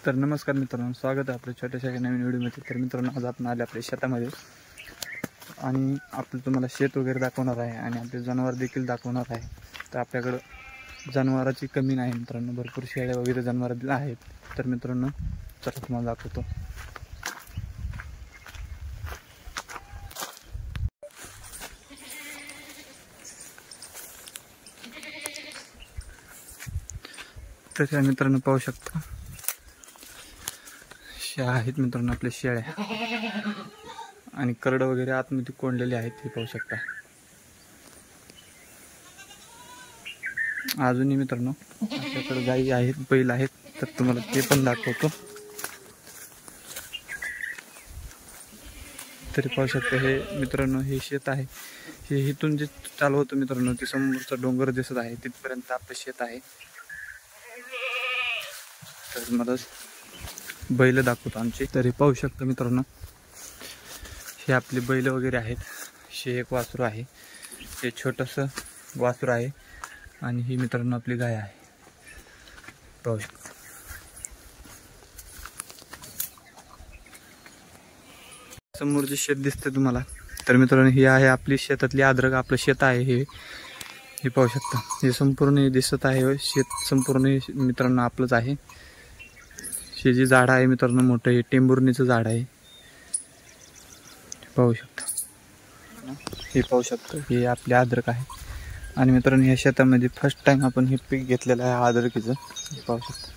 तर नमस्कार मित्रांनो, स्वागत आहे आपल्या छोट्याशा नवीन व्हिडिओमध्ये। तर मित्रांनो, आज आपण आले आपल्या शेतामध्ये आणि आपलं तुम्हाला शेत वगैरे दाखवणार आहे आणि आपले जनावर देखील दाखवणार आहे। तर आपल्याकडं जनावरांची कमी नाही मित्रांनो, भरपूर शेळ्या वगैरे जनावर आहेत। तर मित्रांनो, चला तुम्हाला दाखवतो। तर या मित्रांनो पाहू शकता, शेळ्या आहेत मित्रांनो, आपल्या शेळ्या आणि करड वगैरे आतमध्ये कोंडलेले आहेत, हे पाहू शकता। अजूनही मित्रांनो आपल्याकडे गाई आहेत, बैल आहेत, तर तुम्हाला ते पण दाखवतो। तरी पाहू शकता, हे मित्रांनो हे शेत आहे। हे इथून जे चालू होतं मित्रांनो, ते समोरचा डोंगर दिसत आहे, तिथपर्यंत आपलं शेत आहे। तर मला बैल दाखवतो आमचे। तरी पाहू शकता मित्रांनो, हे आपले बैल वगैरे आहेत। हे एक वासरू आहे, हे छोटंसं वासरू आहे आणि ही मित्रांनो आपली गाय आहे, पाहू शकता। समोर जे शेत दिसते तुम्हाला, तर मित्रांनो ही आहे आपली शेतातली अद्रक, आपलं शेत आहे हे पाहू शकता। हे संपूर्ण दिसत आहे शेत, संपूर्ण मित्रांनो आपलंच आहे। हे जे झाड आहे मित्रांनो मोठं, हे टेंभुर्णीचं झाड आहे, पाहू शकता। हे पाहू शकता, हे आपले अद्रक आहे आणि मित्रांनो या शेतामध्ये फर्स्ट टाइम आपण हे पीक घेतलेलं आहे अद्रकीचं, पाहू शकता।